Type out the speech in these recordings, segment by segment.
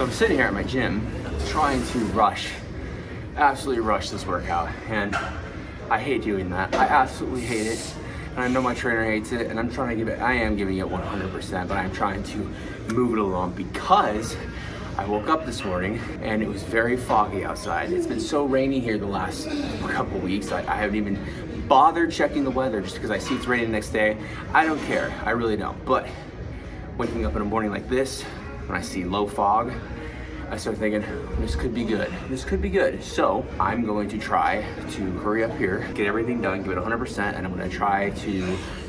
I'm sitting here at my gym trying to absolutely rush this workout, and I hate doing that. I absolutely hate it, and I know my trainer hates it, and I am giving it 100%, but I'm trying to move it along because I woke up this morning and it was very foggy outside. It's been so rainy here the last couple weeks. I haven't even bothered checking the weather just because I see it's raining the next day. I don't care, I really don't. But waking up in a morning like this, when I see low fog, I start thinking, this could be good. This could be good. So I'm going to try to hurry up here, get everything done, give it 100%, and I'm gonna try to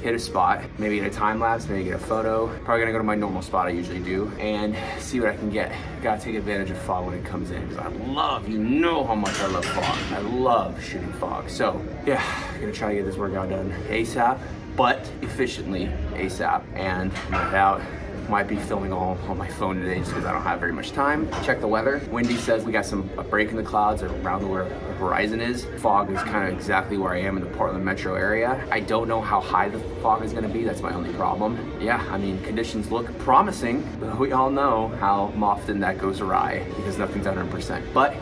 hit a spot, maybe get a time lapse, maybe get a photo. Probably gonna go to my normal spot I usually do and see what I can get. Gotta take advantage of fog when it comes in, because you know how much I love fog. I love shooting fog. So yeah, gonna try to get this workout done ASAP, but efficiently ASAP. And no doubt, might be filming all on my phone today just because I don't have very much time. Check the weather. Windy says we got a break in the clouds around where the horizon is. Fog is kind of exactly where I am in the Portland metro area. I don't know how high the fog is gonna be. That's my only problem. Yeah, I mean, conditions look promising, but we all know how often that goes awry because nothing's 100%. But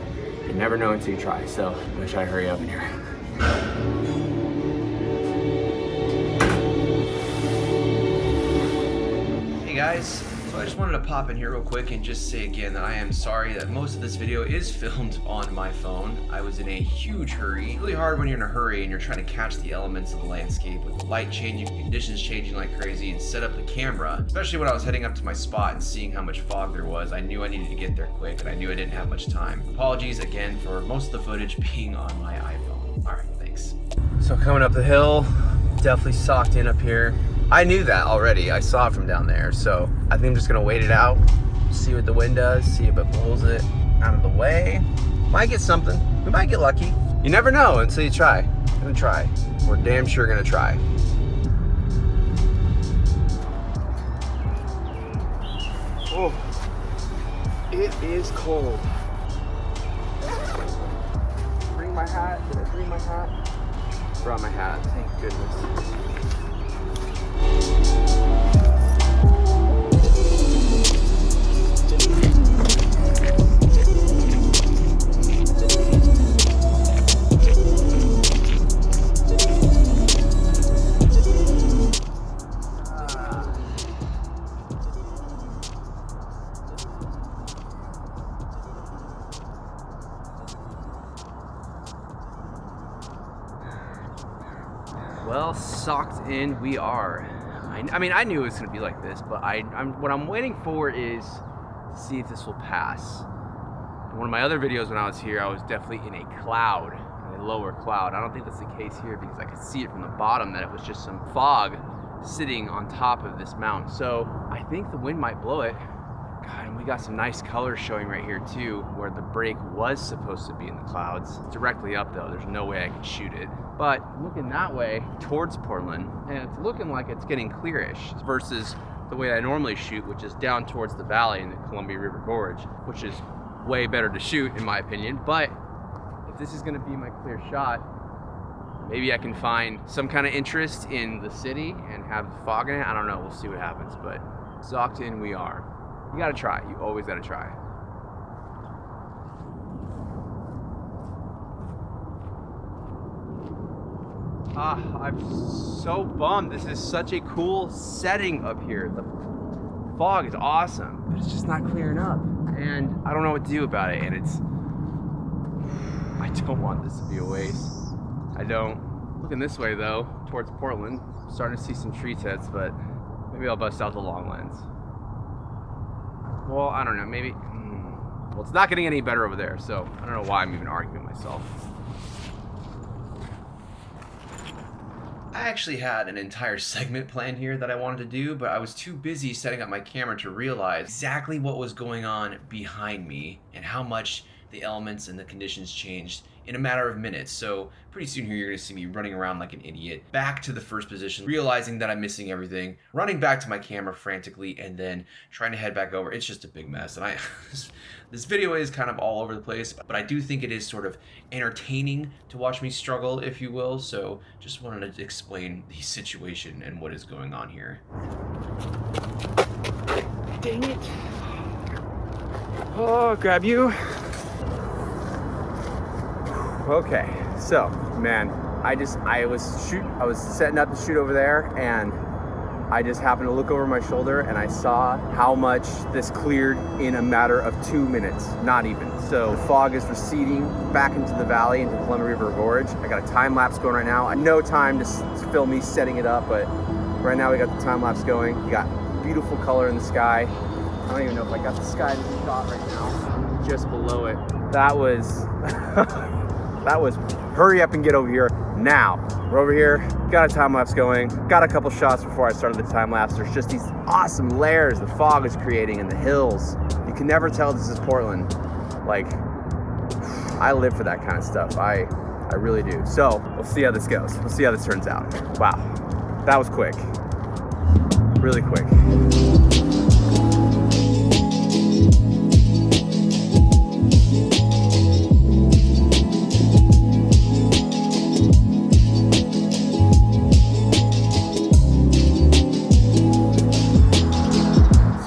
you never know until you try. So I'm gonna try to hurry up in here. Hey guys, so I just wanted to pop in here real quick and just say again that I am sorry that most of this video is filmed on my phone. I was in a huge hurry. It's really hard when you're in a hurry and you're trying to catch the elements of the landscape with the light changing, conditions changing like crazy, and set up the camera. Especially when I was heading up to my spot and seeing how much fog there was, I knew I needed to get there quick and I knew I didn't have much time. Apologies again for most of the footage being on my iPhone. All right, thanks. So coming up the hill, definitely socked in up here. I knew that already. I saw it from down there. So I think I'm just gonna wait it out, see what the wind does, see if it pulls it out of the way. Might get something. We might get lucky. You never know until you try. I'm gonna try. We're damn sure gonna try. Oh, it is cold. Bring my hat. Did I bring my hat? Brought my hat. Thank goodness. Well, socked in we are. I mean, I knew it was gonna be like this, but what I'm waiting for is to see if this will pass. In one of my other videos when I was here, I was definitely in a cloud, in a lower cloud. I don't think that's the case here because I could see it from the bottom that it was just some fog sitting on top of this mountain. So I think the wind might blow it. God, and we got some nice colors showing right here too, where the break was supposed to be in the clouds. It's directly up though, there's no way I could shoot it. But looking that way towards Portland, and it's looking like it's getting clearish versus the way I normally shoot, which is down towards the valley in the Columbia River Gorge, which is way better to shoot in my opinion. But if this is gonna be my clear shot, maybe I can find some kind of interest in the city and have fog in it. I don't know, we'll see what happens, but socked in we are. You gotta try, you always gotta try. I'm so bummed. This is such a cool setting up here. The fog is awesome, but it's just not clearing up. And I don't know what to do about it, and I don't want this to be a waste. I don't. Looking this way though, towards Portland, starting to see some tree tents, but maybe I'll bust out the long lens. Well, I don't know, maybe, well, it's not getting any better over there, so I don't know why I'm even arguing with myself. I actually had an entire segment planned here that I wanted to do, but I was too busy setting up my camera to realize exactly what was going on behind me and how much the elements and the conditions changed in a matter of minutes. So pretty soon here you're gonna see me running around like an idiot, back to the first position, realizing that I'm missing everything, running back to my camera frantically, and then trying to head back over. It's just a big mess. And this video is kind of all over the place, but I do think it is sort of entertaining to watch me struggle, if you will. So just wanted to explain the situation and what is going on here. Dang it. Oh, grab you. Okay, so man, I was setting up to shoot over there, and I just happened to look over my shoulder and I saw how much this cleared in a matter of 2 minutes, not even. So the fog is receding back into the valley, into the Columbia River Gorge. I got a time lapse going right now. I no time to film me setting it up, but right now we got the time lapse going. We got beautiful color in the sky. I don't even know if I got the sky in the shot right now. Just below it. That was, that was hurry up and get over here now. We're over here, got a time lapse going, got a couple shots before I started the time lapse. There's just these awesome layers the fog is creating in the hills. You can never tell this is Portland. Like, I live for that kind of stuff. I really do. So we'll see how this goes. We'll see how this turns out. Wow, that was quick, really quick.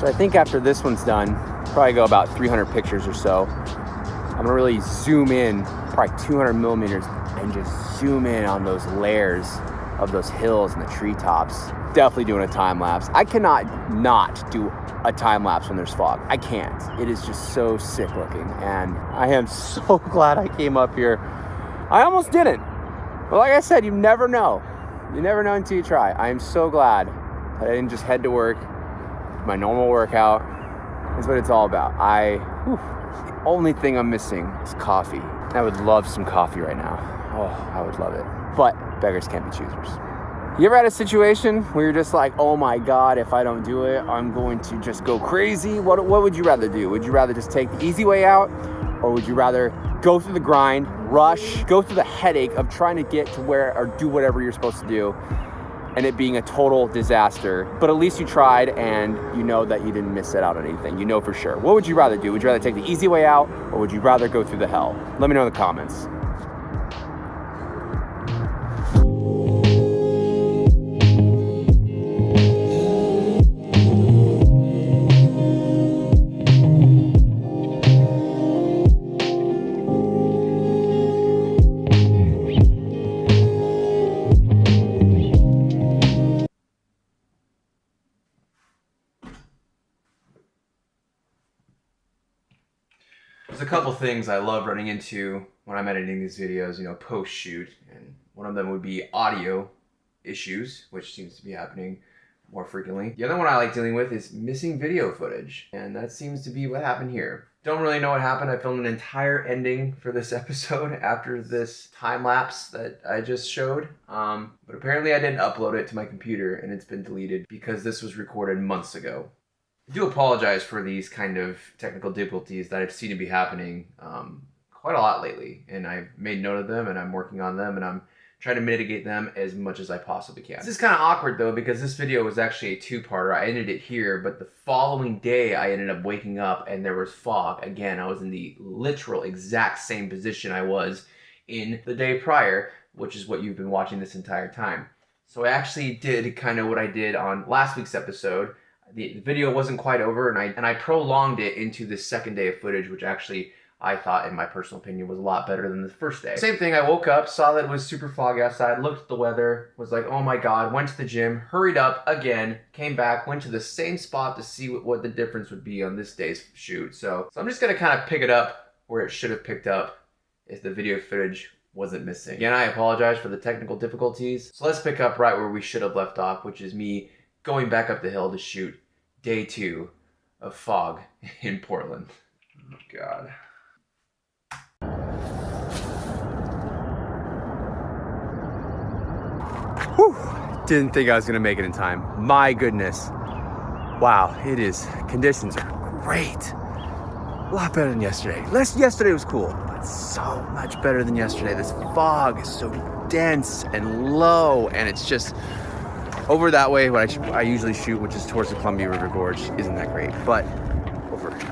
I think after this one's done, probably go about 300 pictures or so. I'm gonna really zoom in, probably 200 millimeters, and just zoom in on those layers of those hills and the treetops. Definitely doing a time lapse. I cannot not do a time lapse when there's fog. I can't. It is just so sick looking, and I am so glad I came up here. I almost didn't, but like I said, you never know. You never know until you try. I am so glad that I didn't just head to work. My normal workout is what it's all about. The only thing I'm missing is coffee. I would love some coffee right now. Oh, I would love it. But beggars can't be choosers. You ever had a situation where you're just like, oh my God, if I don't do it, I'm going to just go crazy? What would you rather do? Would you rather just take the easy way out? Or would you rather go through the grind, rush, go through the headache of trying to get to where or do whatever you're supposed to do, and it being a total disaster, but at least you tried and you know that you didn't miss out on anything. You know for sure. What would you rather do? Would you rather take the easy way out, or would you rather go through the hell? Let me know in the comments. There's a couple things I love running into when I'm editing these videos, post-shoot, and one of them would be audio issues, which seems to be happening more frequently. The other one I like dealing with is missing video footage, and that seems to be what happened here. Don't really know what happened. I filmed an entire ending for this episode after this time lapse that I just showed, but apparently I didn't upload it to my computer, and it's been deleted because this was recorded months ago. I do apologize for these kind of technical difficulties that I've seen to be happening quite a lot lately, and I've made note of them and I'm working on them and I'm trying to mitigate them as much as I possibly can. This is kind of awkward though, because this video was actually a two-parter. I ended it here, but the following day I ended up waking up and there was fog. Again, I was in the literal exact same position I was in the day prior, which is what you've been watching this entire time. So I actually did kind of what I did on last week's episode. The video wasn't quite over, and I prolonged it into the second day of footage, which actually I thought, in my personal opinion, was a lot better than the first day. Same thing, I woke up, saw that it was super foggy outside, looked at the weather, was like, oh my God, went to the gym, hurried up again, came back, went to the same spot to see what the difference would be on this day's shoot. So I'm just gonna kind of pick it up where it should have picked up if the video footage wasn't missing. Again, I apologize for the technical difficulties. So let's pick up right where we should have left off, which is me going back up the hill to shoot day 2 of fog in Portland. Oh God. Whew. Didn't think I was gonna make it in time. My goodness. Wow, conditions are great. A lot better than yesterday. Yesterday was cool, but so much better than yesterday. This fog is so dense and low, and it's just over that way, what I usually shoot, which is towards the Columbia River Gorge, isn't that great. But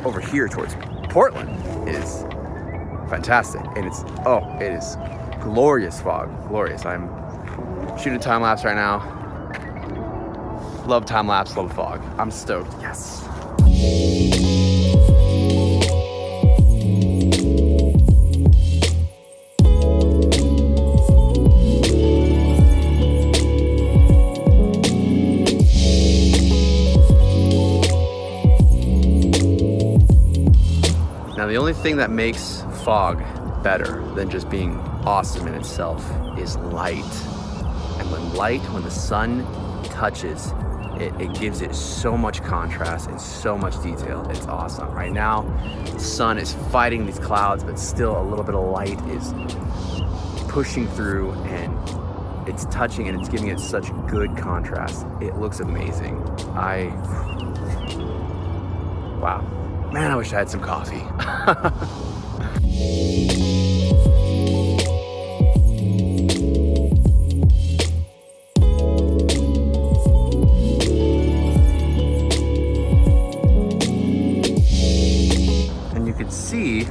over here towards Portland is fantastic. And it is glorious fog, glorious. I'm shooting a time lapse right now. Love time lapse, love fog. I'm stoked, yes. the only thing that makes fog better than just being awesome in itself is light. And when the sun touches, it gives it so much contrast and so much detail. It's awesome. Right now, the sun is fighting these clouds, but still a little bit of light is pushing through, and it's touching, and it's giving it such good contrast. It looks amazing. Wow. Man, I wish I had some coffee. And you can see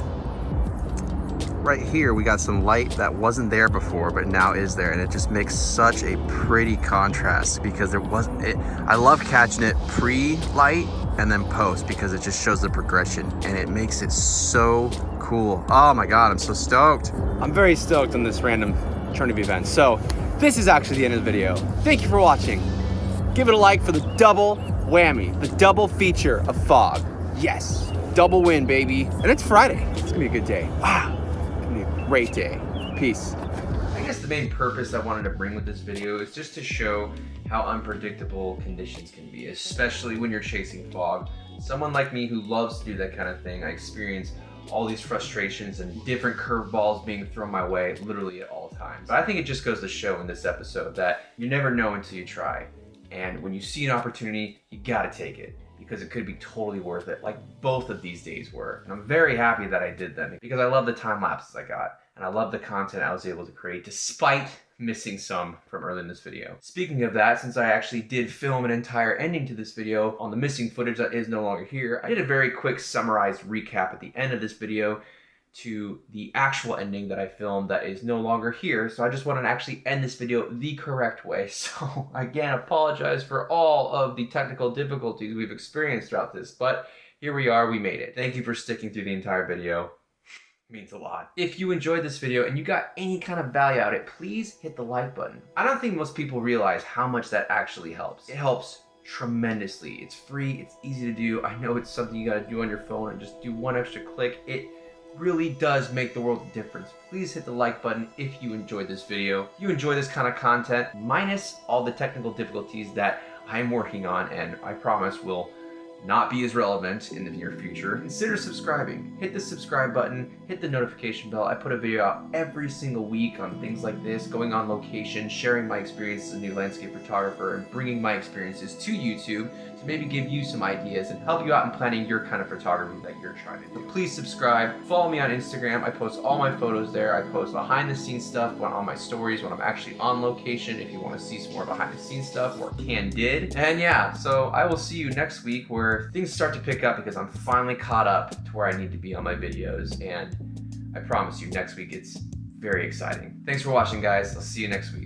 right here, we got some light that wasn't there before, but now is there, and it just makes such a pretty contrast because there wasn't it. I love catching it pre-light and then post because it just shows the progression, and it makes it so cool. Oh my God, I'm so stoked. I'm very stoked on this random turn of events. So this is actually the end of the video. Thank you for watching. Give it a like for the double whammy, the double feature of fog. Yes, double win, baby. And it's Friday. It's gonna be a good day. Wow. Great day. Peace. I guess the main purpose I wanted to bring with this video is just to show how unpredictable conditions can be, especially when you're chasing fog. Someone like me who loves to do that kind of thing, I experience all these frustrations and different curveballs being thrown my way literally at all times. But I think it just goes to show in this episode that you never know until you try. And when you see an opportunity, you gotta take it, because it could be totally worth it, like both of these days were. And I'm very happy that I did them because I love the time lapses I got, and I love the content I was able to create despite missing some from early in this video. Speaking of that, since I actually did film an entire ending to this video on the missing footage that is no longer here, I did a very quick summarized recap at the end of this video to the actual ending that I filmed that is no longer here. So I just want to actually end this video the correct way. So again, apologize for all of the technical difficulties we've experienced throughout this, but here we are, we made it. Thank you for sticking through the entire video. It means a lot. If you enjoyed this video and you got any kind of value out of it, please hit the like button. I don't think most people realize how much that actually helps. It helps tremendously. It's free, it's easy to do. I know it's something you gotta do on your phone and just do one extra click. It really does make the world a difference. Please hit the like button if you enjoyed this video. You enjoy this kind of content, minus all the technical difficulties that I'm working on, and I promise will not be as relevant in the near future. Consider subscribing. Hit the subscribe button, hit the notification bell. I put a video out every single week on things like this, going on location, sharing my experience as a new landscape photographer, and bringing my experiences to YouTube to maybe give you some ideas and help you out in planning your kind of photography that you're trying to do. So please subscribe. Follow me on Instagram. I post all my photos there. I post behind the scenes stuff on my stories when I'm actually on location if you want to see some more behind the scenes stuff, or candid. And yeah, so I will see you next week where things start to pick up because I'm finally caught up to where I need to be on my videos, and I promise you next week it's very exciting. Thanks for watching, guys. I'll see you next week.